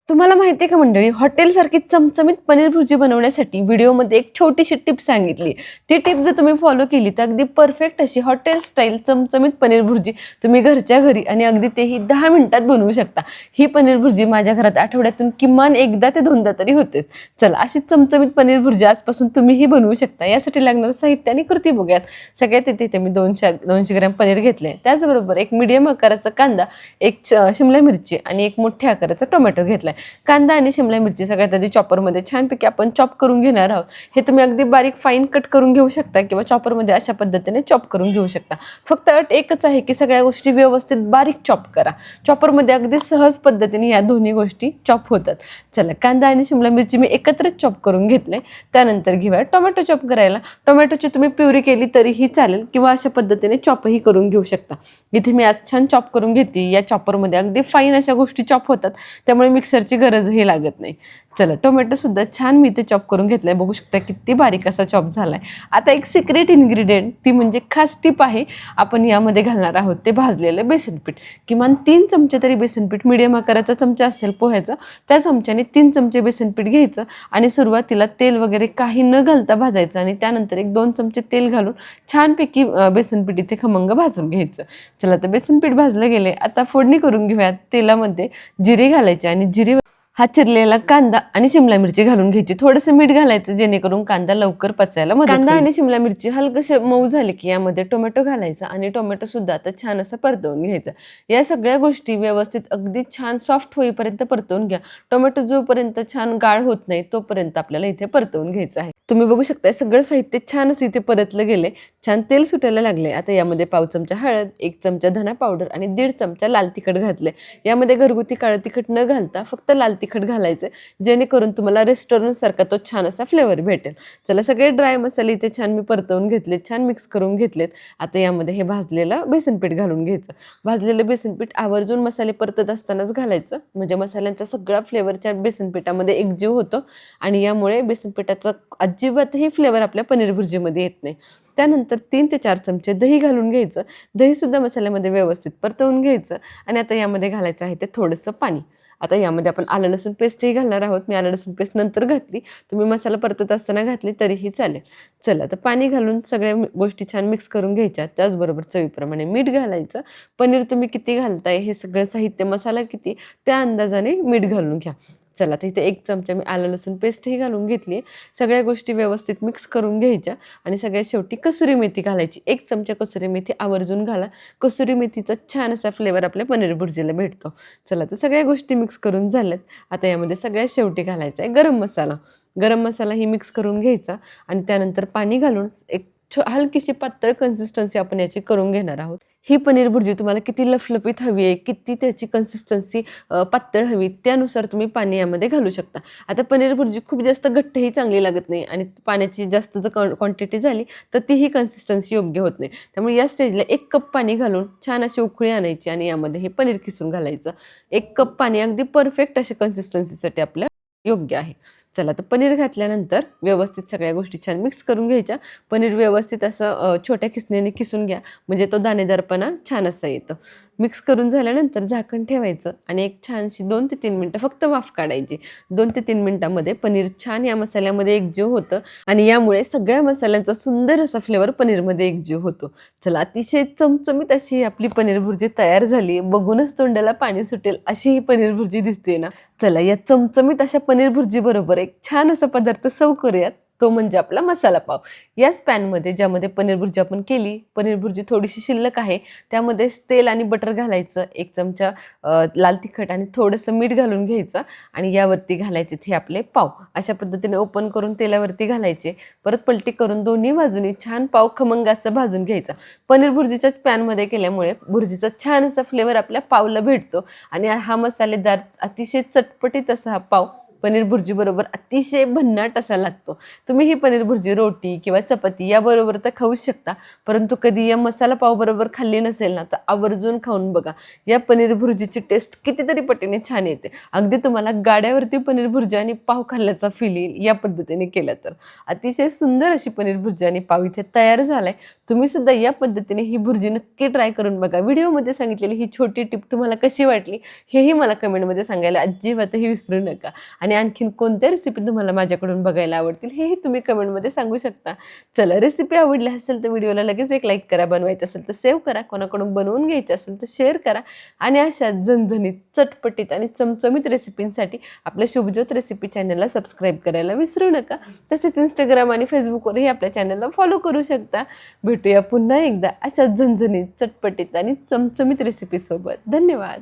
तुम्हाला माहिती आहे का मंडळी, हॉटेलसारखी चमचमीत पनीर भुर्जी बनवण्यासाठी व्हिडिओमध्ये एक छोटीशी टिप सांगितली. ती टिप जर तुम्ही फॉलो केली तर अगदी परफेक्ट अशी हॉटेल स्टाईल चमचमीत पनीर भुर्जी तुम्ही घरच्या घरी आणि अगदी तेही 10 मिनिटात बनवू शकता. ही पनीर भुर्जी माझ्या घरात आठवड्यातून किमान एकदा ते दोनदा तरी होतेच. चला, अशी चमचमीत पनीर भुर्जी आजपासून तुम्हीही बनवू शकता. यासाठी लागणारं साहित्य आणि कृती बघूयात. सगळ्यात इथे मी 200 ग्रॅम पनीर घेतले. त्याचबरोबर एक मीडियम आकाराचा कांदा, एक शिमला मिरची आणि एक मोठ्या आकाराचा टोमॅटो घेतलाय. कांदा आणि शिमला मिरची सगळ्यात आधी चॉपरमध्ये छानपैकी आपण चॉप करून घेणार आहोत. हे तुम्ही अगदी बारीक फाईन कट करून घेऊ शकता किंवा चॉपरमध्ये अशा पद्धतीने चॉप करून घेऊ शकता. फक्त अट एकच आहे की सगळ्या गोष्टी व्यवस्थित बारीक चॉप करा. चॉपरमध्ये अगदी सहज पद्धतीने या दोन्ही गोष्टी चॉप होतात. चला, कांदा आणि शिमला मिरची मी एकत्रच चॉप करून घेतले. त्यानंतर घेऊया टोमॅटो चॉप करायला. टोमॅटोची तुम्ही प्युरी केली तरीही चालेल किंवा अशा पद्धतीने चॉपही करून घेऊ शकता. इथे मी आज छान चॉप करून घेते. या चॉपरमध्ये अगदी फाईन अशा गोष्टी चॉप होतात, त्यामुळे मिक्सरची गरजही लागत नाही. चला, टोमॅटो सुद्धा छान मी इथे चॉप करून घेतलाय. बघू शकता किती बारीक असा चॉप झालाय. आता एक सिक्रेट इन्ग्रेडियंट, ती म्हणजे खास टिप आहे, आपण यामध्ये घालणार आहोत ते भाजलेलं बेसन पीठ. किमान 3 चमचे तरी बेसन पीठ, मीडियम आकाराचा चमचा असेल पोह्याचा, त्या चमच्याने 3 चमचे बेसन पीठ घ्यायचं आणि सुरुवातीला तेल वगैरे काही न घालता भाजायचं आणि त्यानंतर एक 2 चमचे तेल घालून छानपैकी बेसन पीठ इथे खमंग भाजून घ्यायचं. चला, तर बेसन पीठ भाजलं गेले. आता फोडणी करून घेऊयात. तेलामध्ये जिरे घालायचे आणि जिरे हा चिरलेला कांदा आणि शिमला मिरची घालून घ्यायची. थोडंसं मीठ घालायचं जेणेकरून कांदा लवकर पचायला मदत होईल. कांदा आणि शिमला मिरची हलकसे मऊ झाले की यामध्ये टोमॅटो घालायचा आणि टोमॅटो सुद्धा आता छान असं परतवून घ्यायचं. या सगळ्या गोष्टी व्यवस्थित अगदी छान सॉफ्ट होईपर्यंत परतवून घ्या. टोमॅटो जोपर्यंत छान गाळ होत नाही तोपर्यंत आपल्याला इथे परतवून घ्यायचं आहे. तुम्ही बघू शकता सगळं साहित्य छान असं इथे परतलं गेले. छान तेल सुटायला लागले. आता यामध्ये पाव चमचा हळद, 1 चमचा धना पावडर आणि 1.5 चमचा लाल तिखट घातले. यामध्ये घरगुती काळं तिखट न घालता फक्त लाल तिखट घालायचं, जेणेकरून तुम्हाला रेस्टॉरंट सारखा तो छान असा फ्लेवर भेटेल. चला, सगळे ड्राय मसाले इथे छान मी परतवून घेतलेत, छान मिक्स करून घेतलेत. आता यामध्ये हे भाजलेलं बेसन पीठ घालून घ्यायचं. भाजलेलं बेसन पीठ आवर्जून मसाले परतत असतानाच घालायचं, म्हणजे मसाल्यांचा सगळा फ्लेवरच्या बेसन पिठामध्ये एकजीव होतो आणि यामुळे बेसन पिठाचा अजिबातही फ्लेवर आपल्या पनीर भुर्जीमध्ये येत नाही. त्यानंतर 3 ते 4 चमचे दही घालून घ्यायचं. दहीसुद्धा मसाल्यामध्ये व्यवस्थित परतवून घ्यायचं आणि आता यामध्ये घालायचं आहे ते थोडंसं पाणी. आता यामध्ये आपण आलं लसूण पेस्टही घालणार आहोत. मी आलं लसूण पेस्ट नंतर घातली, तुम्ही मसाला परतत असताना घातली तरीही चालेल. चला, तर पाणी घालून सगळ्या गोष्टी छान मिक्स करून घ्यायच्या. त्याचबरोबर चवीप्रमाणे मीठ घालायचं. पनीर तुम्ही किती घालताय, हे सगळं साहित्य, मसाला किती, त्या अंदाजाने मीठ घालून घ्या. चला, तर इथे 1 चमचा मी आलं लसूण पेस्टही घालून घेतली. सगळ्या गोष्टी व्यवस्थित मिक्स करून घ्यायच्या आणि सगळ्यात शेवटी कसुरी मेथी घालायची. 1 चमचा कसुरी मेथी आवर्जून घाला. कसुरी मेथीचा छान असा फ्लेवर आपल्या पनीर भुर्जीला भेटतो. चला, तर सगळ्या गोष्टी मिक्स करून झाल्यात. आता यामध्ये सगळ्यात शेवटी घालायचा आहे गरम मसाला. गरम मसालाही मिक्स करून घ्यायचा आणि त्यानंतर पाणी घालून एक हलकीशी पातळ कन्सिस्टन्सी आपण याची करून घेणार आहोत. ही पनीर भुर्जी तुम्हाला किती लफलफीत हवी आहे, किती त्याची कन्सिस्टन्सी पातळ हवी, त्यानुसार तुम्ही पाणी यामध्ये घालू शकता. आता पनीर भुर्जी खूप जास्त घट्टही चांगली लागत नाही आणि पाण्याची जास्त जर क्वांटिटी झाली तर तीही कन्सिस्टन्सी योग्य होत नाही. त्यामुळे या स्टेजला 1 कप पाणी घालून छान अशी उकळी आणायची आणि यामध्ये हे पनीर किसून घालायचं. 1 कप पाणी अगदी परफेक्ट अशा कन्सिस्टन्सीसाठी आपल्या योग्य आहे. चला, तर पनीर घातल्यानंतर व्यवस्थित सगळ्या गोष्टी छान मिक्स करून घ्यायच्या. पनीर व्यवस्थित असं छोट्या खिसणीने किसून घ्या, म्हणजे तो दाणेदारपणा छान असा येतो. मिक्स करून झाल्यानंतर झाकण ठेवायचं आणि एक छानशी 2 ते 3 मिनटं फक्त वाफ काढायची. 2 ते 3 मिनिटांमध्ये पनीर छान या मसाल्यामध्ये एकजीव होतं आणि यामुळे सगळ्या मसाल्यांचा सुंदर असा फ्लेवर पनीरमध्ये एकजीव होतो. चला, अतिशय चमचमीत अशी आपली पनीर भुर्जी तयार झाली. बघूनच तोंडाला पाणी सुटेल अशी ही पनीर भुर्जी दिसते ना. चला, या चमचमीत अशा पनीर भुर्जी बरोबर एक छान असा पदार्थ सर्व्ह करूयात, तो म्हणजे आपला मसाला पाव. याच पॅनमध्ये ज्यामध्ये पनीर भुर्जी आपण केली, पनीर भुर्जी थोडीशी शिल्लक आहे, त्यामध्येच तेल आणि बटर घालायचं. 1 चमचा लाल तिखट आणि थोडंसं मीठ घालून घ्यायचं आणि यावरती घालायचे हे आपले पाव. अशा पद्धतीने ओपन करून तेलावरती घालायचे. परत पलटी करून दोन्ही बाजूनी छान पाव खमंग असं भाजून घ्यायचा. पनीर भुर्जीच्याच पॅनमध्ये केल्यामुळे भुर्जीचा छान असा फ्लेवर आपल्या पावला भेटतो आणि हा मसालेदार अतिशय चटपटीत असा हा पाव पनीर भुर्जी बरोबर अतिशय भन्नाट असा लागतो. तुम्ही ही पनीर भुर्जी रोटी किंवा चपाती याबरोबर तर खाऊच शकता, परंतु कधी या मसाला पावबरोबर खाल्ली नसेल ना, तर आवर्जून खाऊन बघा. या पनीर भुर्जीची टेस्ट कितीतरी पटीने छान येते. अगदी तुम्हाला गाड्यावरती पनीर भुर्जी आणि पाव खाल्ल्याचा फील येईल या पद्धतीने केलं तर. अतिशय सुंदर अशी पनीर भुर्जी आणि पाव इथे तयार झालाय. तुम्ही सुद्धा या पद्धतीने ही भुर्जी नक्की ट्राय करून बघा. व्हिडिओमध्ये सांगितलेली ही छोटी टिप तुम्हाला कशी वाटली हेही मला कमेंटमध्ये सांगायला अजिबातही विसरू नका. आणि आणखीन कोणत्या रेसिपी तुम्हाला माझ्याकडून बघायला आवडतील हेही तुम्ही कमेंटमध्ये सांगू शकता. चला, रेसिपी आवडली असेल तर व्हिडिओला लगेच एक लाईक करा, बनवायचं असेल तर सेव्ह करा, कोणाकडून बनवून घ्यायचं असेल तर शेअर करा. आणि अशा झणझणीत, चटपटीत आणि चमचमीत रेसिपींसाठी आपल्या शुभज्योत रेसिपी चॅनलला सबस्क्राईब करायला विसरू नका. तसेच इंस्टाग्राम आणि फेसबुकवरही आपल्या चॅनलला फॉलो करू शकता. भेटूया पुन्हा एकदा अशा झणझणीत, चटपटीत आणि चमचमीत रेसिपीसोबत. धन्यवाद.